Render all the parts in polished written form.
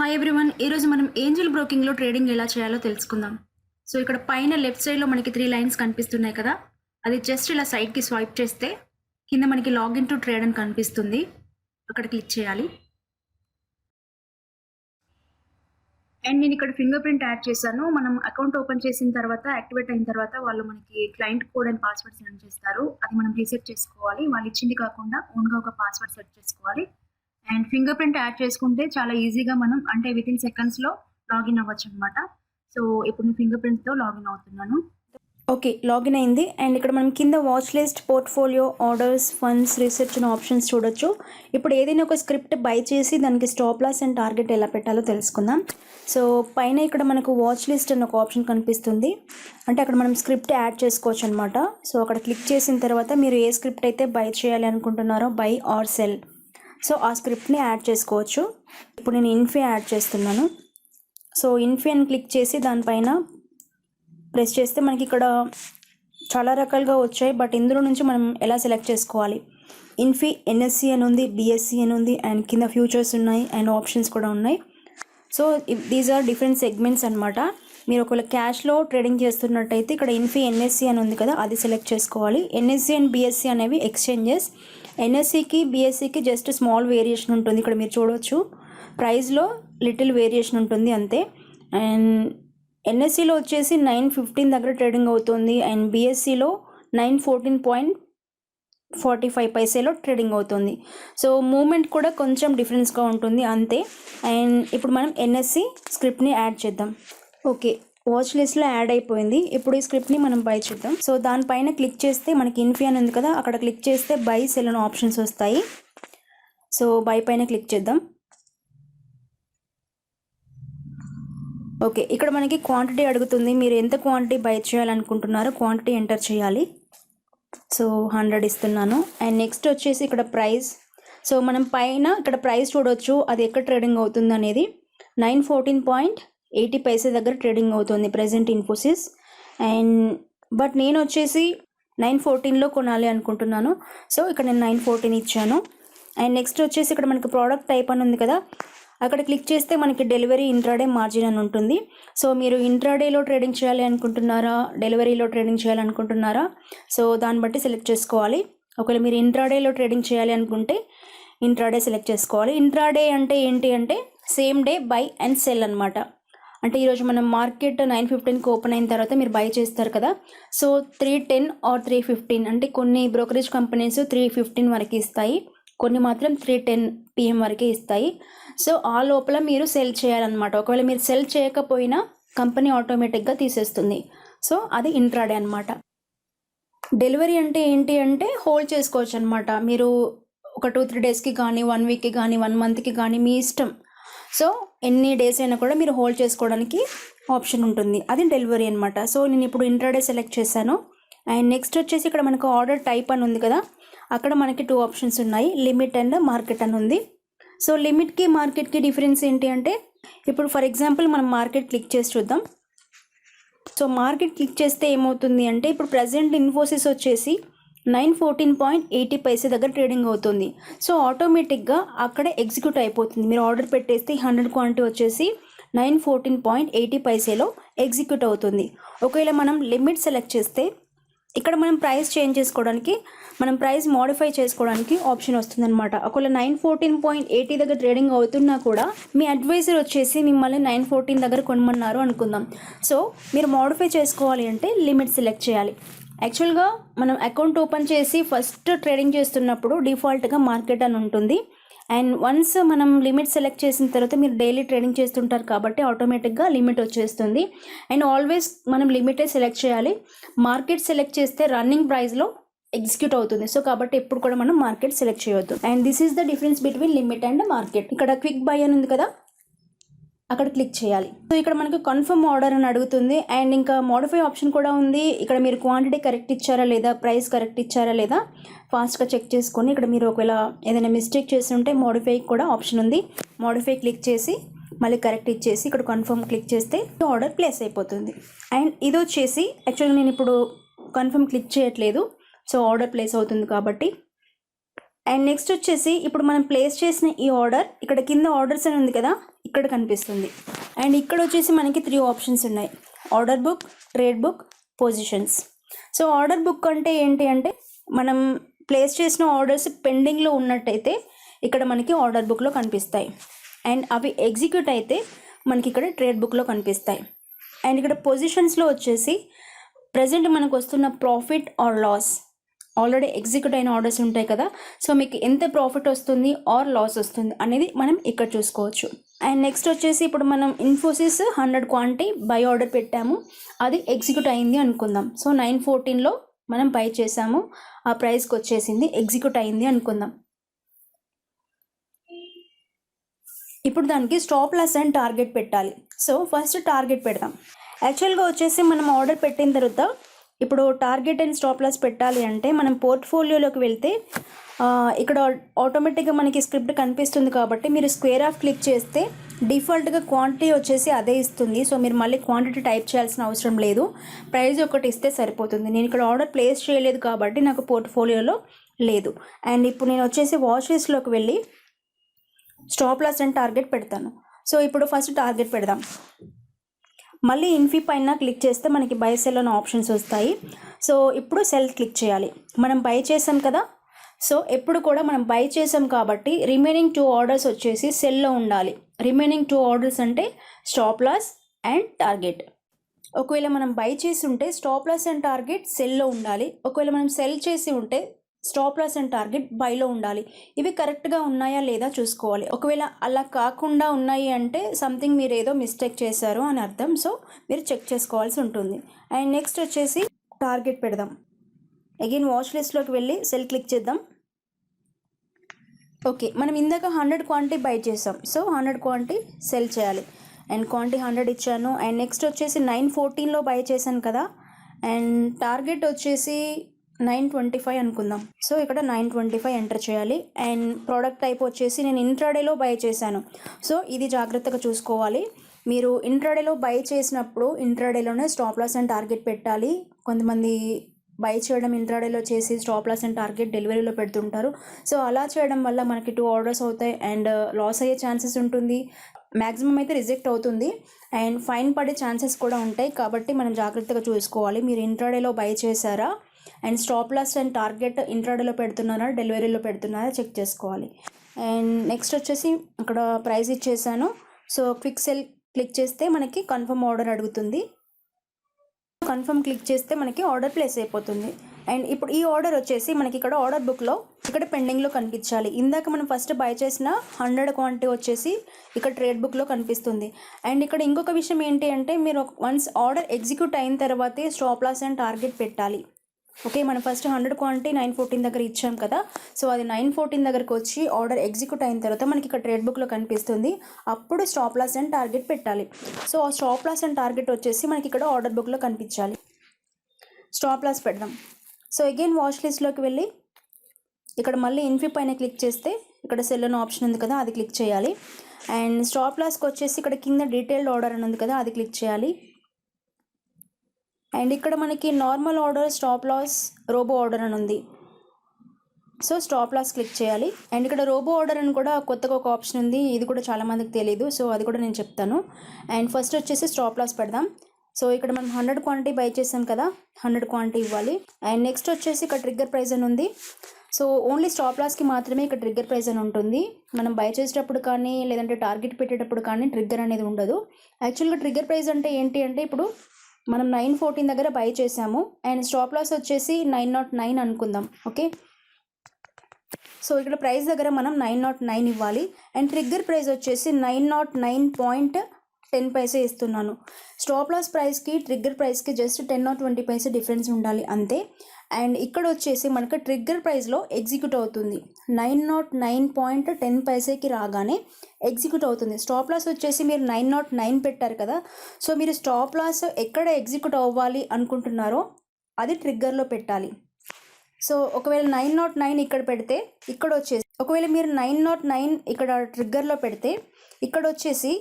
Hi everyone. ఈరోజు మనం Angel బ్రోకింగ్లో trading ఎలా చేయాలో తెలుసుకుందాం. సో ఇక్కడ పైన లెఫ్ట్ సైడ్లో మనకి 3 లైన్స్ కనిపిస్తున్నాయి కదా, అది జస్ట్ ఇలా సైడ్కి స్వైప్ చేస్తే కింద మనకి లాగిన్ టు ట్రేడ్ అని కనిపిస్తుంది, అక్కడ క్లిక్ చేయాలి. అండ్ నేను ఇక్కడ ఫింగర్ ప్రింట్ యాడ్ చేశాను. మనం అకౌంట్ ఓపెన్ చేసిన తర్వాత యాక్టివేట్ అయిన తర్వాత వాళ్ళు మనకి client code and password send చేస్తారు. అది మనం రీసెట్ చేసుకోవాలి. వాళ్ళు ఇచ్చింది కాకుండా ఓన్గా ఒక పాస్వర్డ్ సెట్ చేసుకోవాలి. అండ్ ఫింగర్ ప్రింట్ యాడ్ చేసుకుంటే చాలా ఈజీగా మనం అంటే విత్ ఇన్ సెకండ్స్లో లాగిన్ అవ్వచ్చు అనమాట. సో ఇప్పుడు నేను ఫింగర్ ప్రింట్తో లాగిన్ అవుతున్నాను. ఓకే, లాగిన్ అయింది. అండ్ ఇక్కడ మనం కింద watch list, portfolio, orders, funds, research అనే ఆప్షన్స్ చూడొచ్చు. ఇప్పుడు ఏదైనా ఒక స్క్రిప్ట్ బై చేసి దానికి స్టాప్ లాస్ అండ్ టార్గెట్ ఎలా పెట్టాలో తెలుసుకుందాం. సో పైన ఇక్కడ మనకు వాచ్ లిస్ట్ అనే ఒక ఆప్షన్ కనిపిస్తుంది. అంటే అక్కడ మనం స్క్రిప్ట్ యాడ్ చేసుకోవచ్చు అనమాట. సో అక్కడ క్లిక్ చేసిన తర్వాత మీరు ఏ స్క్రిప్ట్ అయితే బై చేయాలి అనుకుంటున్నారో, బై ఆర్ సెల్, సో ఆ స్క్రిప్ట్ని యాడ్ చేసుకోవచ్చు. ఇప్పుడు నేను ఇన్ఫీ యాడ్ చేస్తున్నాను. సో ఇన్ఫీ అని క్లిక్ చేసి దానిపైన ప్రెస్ చేస్తే మనకి ఇక్కడ చాలా రకాలుగా వచ్చాయి, బట్ ఇందులో నుంచి మనం ఎలా సెలెక్ట్ చేసుకోవాలి. ఇన్ఫీ ఎన్ఎస్సి అని ఉంది, బిఎస్సి అని ఉంది, అండ్ కింద ఫ్యూచర్స్ ఉన్నాయి అండ్ ఆప్షన్స్ కూడా ఉన్నాయి. So these are different segments అనమాట. మీరు ఒకవేళ క్యాష్లో ట్రేడింగ్ చేస్తున్నట్టయితే ఇక్కడ ఇన్ఫీ ఎన్ఎస్సి అని ఉంది కదా, అది సెలెక్ట్ చేసుకోవాలి. ఎన్ఎస్సి అండ్ బిఎస్సి అనేవి ఎక్స్చేంజెస్. ఎన్ఎస్సికి బిఎస్సికి జస్ట్ స్మాల్ వేరియేషన్ ఉంటుంది. ఇక్కడ మీరు చూడవచ్చు, ప్రైస్లో లిటిల్ వేరియేషన్ ఉంటుంది అంతే. అండ్ ఎన్ఎస్సిలో వచ్చేసి 915 దగ్గర ట్రేడింగ్ అవుతుంది అండ్ బిఎస్సిలో 914.45 పైసలో ట్రేడింగ్ అవుతుంది. సో మూమెంట్ కూడా కొంచెం డిఫరెన్స్గా ఉంటుంది అంతే. అండ్ ఇప్పుడు మనం ఎన్ఎస్సి స్క్రిప్ట్ని యాడ్ చేద్దాం. ఓకే, వాచ్ లిస్ట్లో యాడ్ అయిపోయింది. ఇప్పుడు ఈ స్క్రిప్ట్ని మనం బై చేద్దాం. సో దానిపైన క్లిక్ చేస్తే మనకి ఇన్ఫీ అని ఉంది కదా, అక్కడ క్లిక్ చేస్తే బై సెల్ అనే ఆప్షన్స్ వస్తాయి. సో బై పైన క్లిక్ చేద్దాం. ఓకే, ఇక్కడ మనకి క్వాంటిటీ అడుగుతుంది. మీరు ఎంత క్వాంటిటీ బై చేయాలనుకుంటున్నారో క్వాంటిటీ ఎంటర్ చేయాలి. సో 100 ఇస్తున్నాను. అండ్ నెక్స్ట్ వచ్చేసి ఇక్కడ ప్రైస్. సో మనం పైన ఇక్కడ ప్రైస్ చూడవచ్చు, అది ఎక్కడ ట్రేడింగ్ అవుతుంది అనేది. 914.80 పైసే దగ్గర ట్రేడింగ్ అవుతుంది ప్రెజెంట్ ఇన్ఫోసిస్. అండ్ బట్ నేను వచ్చేసి 914లో కొనాలి అనుకుంటున్నాను. సో ఇక్కడ నేను 914 ఇచ్చాను. అండ్ నెక్స్ట్ వచ్చేసి ఇక్కడ మనకి ప్రోడక్ట్ టైప్ అని ఉంది కదా, అక్కడ క్లిక్ చేస్తే మనకి డెలివరీ, ఇంట్రాడే, మార్జిన్ అని ఉంటుంది. సో మీరు ఇంట్రాడేలో ట్రేడింగ్ చేయాలి అనుకుంటున్నారా, డెలివరీలో ట్రేడింగ్ చేయాలనుకుంటున్నారా, సో దాన్ని బట్టి సెలెక్ట్ చేసుకోవాలి. ఒకవేళ మీరు ఇంట్రాడేలో ట్రేడింగ్ చేయాలి అనుకుంటే ఇంట్రాడే సెలెక్ట్ చేసుకోవాలి. ఇంట్రాడే అంటే ఏంటి అంటే same day by and cell అనమాట. అంటే ఈరోజు మనం మార్కెట్ 9:15కి ఓపెన్ అయిన తర్వాత మీరు బై చేస్తారు కదా, సో 310 ఆర్ 315 అంటే కొన్ని బ్రోకరేజ్ కంపెనీస్ 315 వరకు ఇస్తాయి, కొన్ని మాత్రం 310 PM వరకే ఇస్తాయి. సో ఆ లోపల మీరు సెల్ చేయాలన్నమాట. ఒకవేళ మీరు సెల్ చేయకపోయినా కంపెనీ ఆటోమేటిక్గా తీసేస్తుంది. సో అది ఇంట్రాడే అనమాట. డెలివరీ అంటే ఏంటి అంటే హోల్డ్ చేసుకోవచ్చు అనమాట. మీరు ఒక 2-3 డేస్కి కానీ, 1 వీక్కి కానీ, 1 మంత్కి కానీ మీ ఇష్టం. సో ఎన్ని డేస్ అయినా కూడా మీరు హోల్డ్ చేసుకోవడానికి ఆప్షన్ ఉంటుంది. అది డెలివరీ అనమాట. సో నేను ఇప్పుడు ఇంట్రాడే సెలెక్ట్ చేశాను. అండ్ నెక్స్ట్ వచ్చేసి ఇక్కడ మనకు ఆర్డర్ టైప్ అని ఉంది కదా, అక్కడ మనకి 2 ఆప్షన్స్ ఉన్నాయి, లిమిట్ అండ్ మార్కెట్ అని ఉంది. సో లిమిట్కి మార్కెట్కి డిఫరెన్స్ ఏంటి అంటే, ఇప్పుడు ఫర్ ఎగ్జాంపుల్ మనం మార్కెట్ క్లిక్ చేసి చూద్దాం. సో మార్కెట్ క్లిక్ చేస్తే ఏమవుతుంది అంటే, ఇప్పుడు ప్రజెంట్ ఇన్ఫోసిస్ వచ్చేసి 914.80 పైసే దగ్గర ట్రేడింగ్ అవుతుంది. సో ఆటోమేటిక్గా అక్కడే ఎగ్జిక్యూట్ అయిపోతుంది. మీరు ఆర్డర్ పెట్టేస్తే 100 క్వాంటిటీ వచ్చేసి 914.80 పైసేలో ఎగ్జిక్యూట్ అవుతుంది. ఒకవేళ మనం లిమిట్ సెలెక్ట్ చేస్తే ఇక్కడ మనం ప్రైస్ చేంజ్ చేసుకోవడానికి, మనం ప్రైస్ మోడిఫై చేసుకోవడానికి ఆప్షన్ వస్తుందన్నమాట. ఒకవేళ 914.80 దగ్గర ట్రేడింగ్ అవుతున్నా కూడా మీ అడ్వైజర్ వచ్చేసి మిమ్మల్ని 914 దగ్గర కొనమన్నారు అనుకుందాం. సో మీరు మోడిఫై చేసుకోవాలి అంటే లిమిట్ సెలెక్ట్ చేయాలి. యాక్చువల్గా మనం అకౌంట్ ఓపెన్ చేసి ఫస్ట్ ట్రేడింగ్ చేస్తున్నప్పుడు డిఫాల్ట్గా మార్కెట్ అని ఉంటుంది. అండ్ వన్స్ మనం లిమిట్ సెలెక్ట్ చేసిన తర్వాత మీరు డైలీ ట్రేడింగ్ చేస్తుంటారు కాబట్టి ఆటోమేటిక్గా లిమిట్ వచ్చేస్తుంది. అండ్ ఆల్వేస్ మనం లిమిటే సెలెక్ట్ చేయాలి. మార్కెట్ సెలెక్ట్ చేస్తే రన్నింగ్ ప్రైస్లో ఎగ్జిక్యూట్ అవుతుంది. సో కాబట్టి ఎప్పుడు కూడా మనం మార్కెట్ సెలెక్ట్ చేయొద్దు. And this is the difference between limit and market. ఇక్కడ క్విక్ బై అని ఉంది కదా, అక్కడ క్లిక్ చేయాలి. సో ఇక్కడ మనకు కన్ఫర్మ్ ఆర్డర్ అని అడుగుతుంది. అండ్ ఇంకా మోడిఫై ఆప్షన్ కూడా ఉంది. ఇక్కడ మీరు క్వాంటిటీ కరెక్ట్ ఇచ్చారా లేదా, ప్రైస్ కరెక్ట్ ఇచ్చారా లేదా ఫాస్ట్గా చెక్ చేసుకొని, ఇక్కడ మీరు ఒకవేళ ఏదైనా మిస్టేక్ చేస్తుంటే మోడిఫై కూడా ఆప్షన్ ఉంది. మోడిఫై క్లిక్ చేసి మళ్ళీ కరెక్ట్ ఇచ్చేసి ఇక్కడ కన్ఫర్మ్ క్లిక్ చేస్తే ఆర్డర్ ప్లేస్ అయిపోతుంది. అండ్ ఇది వచ్చేసి యాక్చువల్గా నేను ఇప్పుడు కన్ఫర్మ్ క్లిక్ చేయట్లేదు, సో ఆర్డర్ ప్లేస్ అవుతుంది కాబట్టి అండ్ నెక్స్ట్ వచ్చేసి ఇప్పుడు మనం ప్లేస్ చేసిన ఈ ఆర్డర్ ఇక్కడ కింద ఆర్డర్స్ అని ఉంది కదా, ఇక్కడ కనిపిస్తుంది. అండ్ ఇక్కడ వచ్చేసి మనకి 3 ఆప్షన్స్ ఉన్నాయి: order book, trade book, positions. So order book అంటే ఏంటి అంటే మనం ప్లేస్ చేసిన ఆర్డర్స్ పెండింగ్లో ఉన్నట్టయితే ఇక్కడ మనకి ఆర్డర్ బుక్లో కనిపిస్తాయి. అండ్ అవి ఎగ్జిక్యూట్ అయితే మనకి ఇక్కడ ట్రేడ్ బుక్లో కనిపిస్తాయి. అండ్ ఇక్కడ పొజిషన్స్లో వచ్చేసి ప్రజెంట్ మనకు వస్తున్న profit or loss, already execute అయిన ఆర్డర్స్ ఉంటాయి కదా, సో మీకు ఎంత ప్రాఫిట్ వస్తుంది ఆర్ లాస్ వస్తుంది అనేది మనం ఇక్కడ చూసుకోవచ్చు. అండ్ నెక్స్ట్ వచ్చేసి ఇప్పుడు మనం ఇన్ఫోసిస్ 100 క్వాంటిటీ బై ఆర్డర్ పెట్టాము, అది ఎగ్జిక్యూట్ అయింది అనుకుందాం. సో 914లో మనం బై చేసాము, ఆ ప్రైస్కి వచ్చేసింది, ఎగ్జిక్యూట్ అయింది అనుకుందాం. ఇప్పుడు దానికి స్టాప్ లాస్ అండ్ టార్గెట్ పెట్టాలి. సో ఫస్ట్ టార్గెట్ పెడదాం. యాక్చువల్గా వచ్చేసి మనం ఆర్డర్ పెట్టిన తర్వాత ఇప్పుడు టార్గెట్ అండ్ స్టాప్ లాస్ పెట్టాలి అంటే మనం పోర్ట్ఫోలియోలోకి వెళ్తే ఇక్కడ ఆటోమేటిక్గా మనకి స్క్రిప్ట్ కనిపిస్తుంది కాబట్టి మీరు స్క్వేర్ ఆఫ్ క్లిక్ చేస్తే డిఫాల్ట్గా క్వాంటిటీ వచ్చేసి అదే ఇస్తుంది. సో మీరు మళ్ళీ క్వాంటిటీ టైప్ చేయాల్సిన అవసరం లేదు, ప్రైస్ ఒకటి ఇస్తే సరిపోతుంది. నేను ఇక్కడ ఆర్డర్ ప్లేస్ చేయలేదు కాబట్టి నాకు పోర్ట్ఫోలియోలో లేదు. అండ్ ఇప్పుడు నేను వచ్చేసి వాచ్ లిస్ట్లోకి వెళ్ళి స్టాప్ లాస్ అండ్ టార్గెట్ పెడతాను. సో ఇప్పుడు ఫస్ట్ టార్గెట్ పెడదాం. మళ్ళీ ఇన్ఫీ పైన క్లిక్ చేస్తే మనకి బై సెల్ అనే ఆప్షన్స్ వస్తాయి. సో ఇప్పుడు సెల్ క్లిక్ చేయాలి. మనం బై చేసాం కదా, సో ఎప్పుడు కూడా మనం బై చేసాం కాబట్టి రిమైనింగ్ 2 ఆర్డర్స్ వచ్చేసి సెల్లో ఉండాలి. రిమైనింగ్ 2 ఆర్డర్స్ అంటే స్టాప్ లాస్ అండ్ టార్గెట్. ఒకవేళ మనం బై చేసి ఉంటే స్టాప్ లాస్ అండ్ టార్గెట్ సెల్లో ఉండాలి. ఒకవేళ మనం సెల్ చేసి ఉంటే స్టాప్ లాస్ అండ్ టార్గెట్ బైలో ఉండాలి. ఇవి కరెక్ట్గా ఉన్నాయా లేదా చూసుకోవాలి. ఒకవేళ అలా కాకుండా ఉన్నాయి అంటే సంథింగ్ మీరు ఏదో మిస్టేక్ చేశారు అని అర్థం. సో మీరు చెక్ చేసుకోవాల్సి ఉంటుంది. అండ్ నెక్స్ట్ వచ్చేసి టార్గెట్ పెడదాం. అగైన్ వాచ్ లిస్ట్లోకి వెళ్ళి సెల్ క్లిక్ చేద్దాం. ఓకే, మనం ఇందాక 100 క్వాంటిటీ బై చేసాం, సో 100 క్వాంటిటీ సెల్ చేయాలి. అండ్ క్వాంటిటీ 100 ఇచ్చాను. అండ్ నెక్స్ట్ వచ్చేసి 914లో బై చేశాను కదా, అండ్ టార్గెట్ వచ్చేసి 925 అనుకుందాం. సో ఇక్కడ 925 ఎంటర్ చేయాలి. అండ్ ప్రోడక్ట్ టైప్ వచ్చేసి నేను ఇంట్రాడేలో బై చేశాను. సో ఇది జాగ్రత్తగా చూసుకోవాలి. మీరు ఇంట్రాడేలో బై చేసినప్పుడు ఇంట్రాడేలోనే స్టాప్ లాస్ అండ్ టార్గెట్ పెట్టాలి. కొంతమంది బై చేయడం ఇంట్రాడేలో చేసి స్టాప్ లాస్ అండ్ టార్గెట్ డెలివరీలో పెడుతుంటారు. సో అలా చేయడం వల్ల మనకి 2 ఆర్డర్స్ అవుతాయి అండ్ లాస్ అయ్యే ఛాన్సెస్ ఉంటుంది. మ్యాక్సిమం అయితే రిజెక్ట్ అవుతుంది అండ్ ఫైన్ పడే ఛాన్సెస్ కూడా ఉంటాయి. కాబట్టి మనం జాగ్రత్తగా చూసుకోవాలి. మీరు ఇంట్రాడేలో బై చేశారా and stop loss and target ఇంట్రాడేలో పెడుతున్నారా డెలివరీలో పెడుతున్నారా చెక్ చేసుకోవాలి. అండ్ నెక్స్ట్ వచ్చేసి అక్కడ ప్రైస్ ఇచ్చేసాను. సో క్విక్ సెల్ క్లిక్ చేస్తే మనకి కన్ఫర్మ్ ఆర్డర్ అడుగుతుంది. కన్ఫర్మ్ క్లిక్ చేస్తే మనకి ఆర్డర్ ప్లేస్ అయిపోతుంది. అండ్ ఇప్పుడు ఈ ఆర్డర్ వచ్చేసి మనకి ఇక్కడ ఆర్డర్ బుక్లో ఇక్కడ పెండింగ్లో కనిపించాలి. ఇందాక మనం ఫస్ట్ బై చేసిన 100 క్వాంటిటీ వచ్చేసి ఇక్కడ ట్రేడ్ బుక్లో కనిపిస్తుంది. అండ్ ఇక్కడ ఇంకొక విషయం ఏంటి అంటే మీరు వన్స్ ఆర్డర్ ఎగ్జిక్యూట్ అయిన తర్వాతే స్టాప్ లాస్ అండ్ టార్గెట్ పెట్టాలి. ఓకే, మనం ఫస్ట్ 100 క్వాంటిటీ 914 దగ్గర ఇచ్చాం కదా, సో అది 914 దగ్గరకు వచ్చి ఆర్డర్ ఎగ్జిక్యూట్ అయిన తర్వాత మనకి ఇక్కడ ట్రేడ్ బుక్లో కనిపిస్తుంది. అప్పుడు స్టాప్ లాస్ అండ్ టార్గెట్ పెట్టాలి. సో ఆ స్టాప్ లాస్ అండ్ టార్గెట్ వచ్చేసి మనకి ఇక్కడ ఆర్డర్ బుక్లో కనిపించాలి. స్టాప్ లాస్ పెడదాం. సో అగైన్ వాచ్ లిస్ట్లోకి వెళ్ళి ఇక్కడ మళ్ళీ ఇన్ఫీ పైన క్లిక్ చేస్తే ఇక్కడ సెల్ అనే ఆప్షన్ ఉంది కదా, అది క్లిక్ చేయాలి. అండ్ స్టాప్ లాస్కి వచ్చేసి ఇక్కడ కింద డీటెయిల్డ్ ఆర్డర్ అని ఉంది కదా, అది క్లిక్ చేయాలి. అండ్ ఇక్కడ మనకి normal order, stop loss, robo order అని ఉంది. సో స్టాప్ లాస్ క్లిక్ చేయాలి. అండ్ ఇక్కడ రోబో ఆర్డర్ అని కూడా కొత్తగా ఒక ఆప్షన్ ఉంది, ఇది కూడా చాలామందికి తెలియదు. సో అది కూడా నేను చెప్తాను. అండ్ ఫస్ట్ వచ్చేసి స్టాప్ లాస్ పెడదాం. సో ఇక్కడ మనం 100 క్వాంటిటీ బై చేసాం కదా, 100 క్వాంటిటీ ఇవ్వాలి. అండ్ నెక్స్ట్ వచ్చేసి ఇక్కడ ట్రిగ్గర్ ప్రైస్ అని ఉంది. సో ఓన్లీ స్టాప్ లాస్కి మాత్రమే ఇక్కడ ట్రిగ్గర్ ప్రైస్ అని ఉంటుంది. మనం బై చేసేటప్పుడు కానీ లేదంటే టార్గెట్ పెట్టేటప్పుడు కానీ ట్రిగ్గర్ అనేది ఉండదు. యాక్చువల్గా ట్రిగ్గర్ ప్రైస్ అంటే ఏంటి అంటే ఇప్పుడు మనం 914 దగ్గర బై చేసాము అండ్ స్టాప్ లాస్ వచ్చేసి 909 అనుకుందాం. ఓకే, సో ఇక్కడ ప్రైస్ దగ్గర మనం 909 ఇవ్వాలి. అండ్ ట్రిగ్గర్ ప్రైస్ వచ్చేసి 909.10 పైసే ఇస్తున్నాను. స్టాప్ లాస్ ప్రైస్కి ట్రిగ్గర్ ప్రైస్కి జస్ట్ 10 or 20 పైసే డిఫరెన్స్ ఉండాలి అంతే. అండ్ ఇక్కడ వచ్చేసి మనకు ట్రిగ్గర్ ప్రైస్లో ఎగ్జిక్యూట్ అవుతుంది. 909.10 పైసేకి రాగానే ఎగ్జిక్యూట్ అవుతుంది. స్టాప్ లాస్ వచ్చేసి మీరు 909 పెట్టారు కదా, సో మీరు స్టాప్ లాస్ ఎక్కడ ఎగ్జిక్యూట్ అవ్వాలి అనుకుంటున్నారో అది ట్రిగ్గర్లో పెట్టాలి. సో ఒకవేళ 909 ఇక్కడ పెడితే ఇక్కడ వచ్చేసి ఒకవేళ మీరు 909 ఇక్కడ ట్రిగ్గర్లో పెడితే ఇక్కడ వచ్చేసి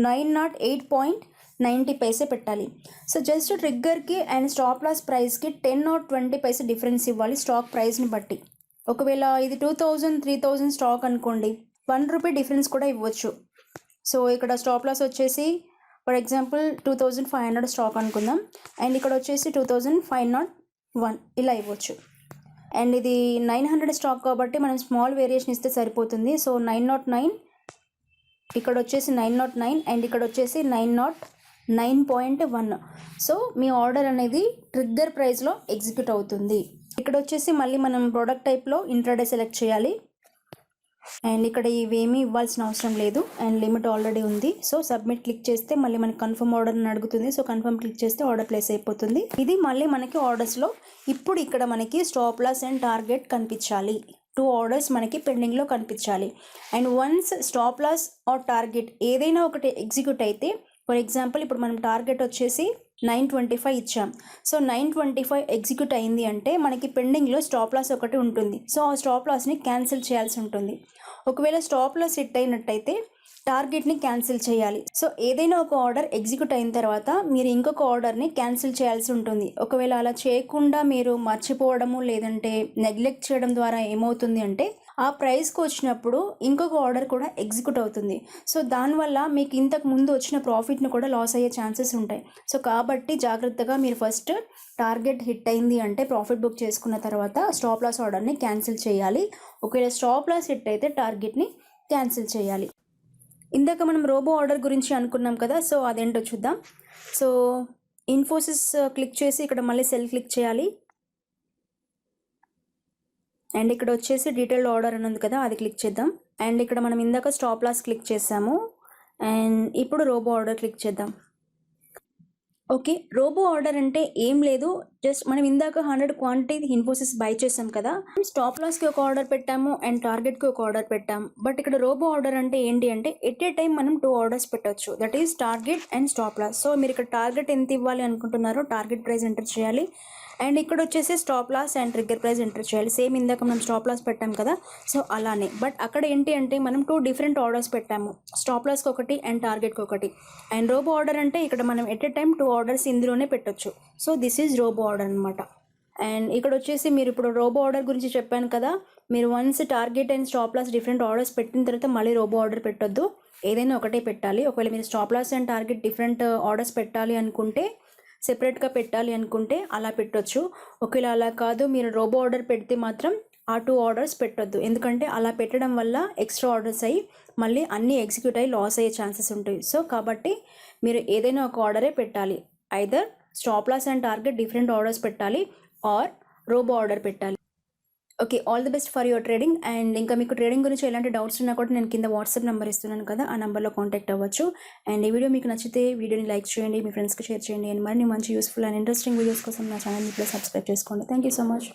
908.90 పైసే పెట్టాలి. సో జస్ట్ ట్రిగ్గర్కి అండ్ స్టాప్ లాస్ ప్రైస్కి 10 or 20 పైసే డిఫరెన్స్ ఇవ్వాలి స్టాక్ ప్రైస్ని బట్టి. ఒకవేళ ఇది 2000 3000 స్టాక్ అనుకోండి, 1 రూపీ డిఫరెన్స్ కూడా ఇవ్వచ్చు. సో ఇక్కడ స్టాప్ లాస్ వచ్చేసి ఫర్ ఎగ్జాంపుల్ 2500 స్టాక్ అనుకుందాం, అండ్ ఇక్కడ వచ్చేసి 2501 ఇలా ఇవ్వచ్చు. అండ్ ఇది 900 స్టాక్ కాబట్టి మనం స్మాల్ వేరియేషన్ ఇస్తే సరిపోతుంది. సో 909, ఇక్కడ వచ్చేసి 909 అండ్ ఇక్కడ వచ్చేసి 909.1. సో మీ ఆర్డర్ అనేది ట్రిగ్గర్ ప్రైస్లో ఎగ్జిక్యూట్ అవుతుంది. ఇక్కడ వచ్చేసి మళ్ళీ మనం ప్రోడక్ట్ టైప్లో ఇంట్రాడే సెలెక్ట్ చేయాలి, అండ్ ఇక్కడ ఇవేమీ ఇవ్వాల్సిన అవసరం లేదు అండ్ లిమిట్ ఆల్రెడీ ఉంది. సో సబ్మిట్ క్లిక్ చేస్తే మళ్ళీ మనకి కన్ఫర్మ్ ఆర్డర్ అని అడుగుతుంది. సో కన్ఫర్మ్ క్లిక్ చేస్తే ఆర్డర్ ప్లేస్ అయిపోతుంది. ఇది మళ్ళీ మనకి ఆర్డర్స్లో ఇప్పుడు ఇక్కడ మనకి స్టాప్ లాస్ అండ్ టార్గెట్ కనిపించాలి. 2 ఆర్డర్స్ మనకి పెండింగ్లో కనిపించాలి. And once stop loss or target ఏదైనా ఒకటి ఎగ్జిక్యూట్ అయితే, ఫర్ ఎగ్జాంపుల్ ఇప్పుడు మనం టార్గెట్ వచ్చేసి 925 ఇచ్చాం. సో 925 ఎగ్జిక్యూట్ అయింది అంటే మనకి పెండింగ్లో స్టాప్ లాస్ ఒకటి ఉంటుంది. సో ఆ స్టాప్ లాస్ని క్యాన్సిల్ చేయాల్సి ఉంటుంది. ఒకవేళ స్టాప్ లాస్ హిట్ అయినట్టయితే టార్గెట్ని క్యాన్సిల్ చేయాలి. సో ఏదైనా ఒక ఆర్డర్ ఎగ్జిక్యూట్ అయిన తర్వాత మీరు ఇంకొక ఆర్డర్ని క్యాన్సిల్ చేయాల్సి ఉంటుంది. ఒకవేళ అలా చేయకుండా మీరు మర్చిపోవడము లేదంటే నెగ్లెక్ట్ చేయడం ద్వారా ఏమవుతుంది అంటే ఆ ప్రైస్కి వచ్చినప్పుడు ఇంకొక ఆర్డర్ కూడా ఎగ్జిక్యూట్ అవుతుంది. సో దానివల్ల మీకు ఇంతకు ముందు వచ్చిన ప్రాఫిట్ని కూడా లాస్ అయ్యే ఛాన్సెస్ ఉంటాయి. సో కాబట్టి జాగ్రత్తగా మీరు ఫస్ట్ టార్గెట్ హిట్ అయింది అంటే ప్రాఫిట్ బుక్ చేసుకున్న తర్వాత స్టాప్ లాస్ ఆర్డర్ని క్యాన్సిల్ చేయాలి. ఒకవేళ స్టాప్ లాస్ హిట్ అయితే టార్గెట్ని క్యాన్సిల్ చేయాలి. ఇందాక మనం రోబో ఆర్డర్ గురించి అనుకున్నాం కదా, సో అదేంటో చూద్దాం. సో ఇన్ఫోసిస్ క్లిక్ చేసి ఇక్కడ మళ్ళీ సెల్ క్లిక్ చేయాలి, అండ్ ఇక్కడ వచ్చేసి డీటెయిల్డ్ ఆర్డర్ అని ఉంది కదా, అది క్లిక్ చేద్దాం. అండ్ ఇక్కడ మనం ఇందాక స్టాప్ లాస్ క్లిక్ చేసాము, అండ్ ఇప్పుడు రోబో ఆర్డర్ క్లిక్ చేద్దాం. ఓకే, రోబో ఆర్డర్ అంటే ఏం లేదు, జస్ట్ మనం ఇందాక 100 క్వాంటిటీ ఇన్ఫోసిస్ బై చేసాం కదా, స్టాప్ లాస్కి ఒక ఆర్డర్ పెట్టాము అండ్ టార్గెట్కి ఒక ఆర్డర్ పెట్టాము. బట్ ఇక్కడ రోబో ఆర్డర్ అంటే ఏంటి అంటే ఎట్ ఏ టైం మనం 2 ఆర్డర్స్ పెట్టవచ్చు, that is target and stop loss. So మీరు ఇక్కడ టార్గెట్ ఎంత ఇవ్వాలి అనుకుంటున్నారో టార్గెట్ ప్రైస్ ఎంటర్ చేయాలి, అండ్ ఇక్కడ వచ్చేసి stop loss and trigger price enter చేయాలి. సేమ్ ఇందాక మనం స్టాప్ లాస్ పెట్టాం కదా, సో అలానే. బట్ అక్కడ ఏంటి అంటే మనం 2 డిఫరెంట్ ఆర్డర్స్ పెట్టాము, స్టాప్ లాస్కి ఒకటి అండ్ టార్గెట్కి ఒకటి. అండ్ రోబో ఆర్డర్ అంటే ఇక్కడ మనం ఎట్ ఏ టైం 2 ఆర్డర్స్ ఇందులోనే పెట్టొచ్చు. So this is robo order అనమాట. అండ్ ఇక్కడ వచ్చేసి మీరు ఇప్పుడు రోబో ఆర్డర్ గురించి చెప్పాను కదా, మీరు once target and stop loss different orders పెట్టిన తర్వాత మళ్ళీ రోబో ఆర్డర్ పెట్టొద్దు, ఏదైనా ఒకటే పెట్టాలి. ఒకవేళ మీరు stop loss and target different orders పెట్టాలి అనుకుంటే, సెపరేట్గా పెట్టాలి అనుకుంటే అలా పెట్టొచ్చు. ఒకవేళ అలా కాదు, మీరు రోబో ఆర్డర్ పెడితే మాత్రం ఆ 2 ఆర్డర్స్ పెట్టొద్దు, ఎందుకంటే అలా పెట్టడం వల్ల ఎక్స్ట్రా ఆర్డర్స్ అయ్యి మళ్ళీ అన్నీ ఎగ్జిక్యూట్ అయ్యి లాస్ అయ్యే ఛాన్సెస్ ఉంటాయి. సో కాబట్టి మీరు ఏదైనా ఒక ఆర్డరే పెట్టాలి, either stop loss and target different orders పెట్టాలి ఆర్ రోబో ఆర్డర్ పెట్టాలి. Okay, all the best for your trading. And ఇంకా మీకు ట్రేడింగ్ గురించి ఎలాంటి డౌట్స్ ఉన్నా కూడా నేను కింద వాట్సాప్ నెంబర్ ఇస్తున్నాను కదా, ఆ నెంబర్లో కాంటాక్ట్ అవ్వచ్చు. అండ్ ఈ వీడియో మీకు నచ్చితే వీడియోని లైక్ చేయండి, మీ ఫ్రెండ్స్కి షేర్ చేయండి, అండ్ మరిన్ని మంచి యూస్ఫుల్ అండ్ ఇంట్రెస్టింగ్ వీడియోస్ కోసం నా ఛానల్ని ప్లీజ్ సబ్స్క్రైబ్ చేసుకోండి. Thank you so much.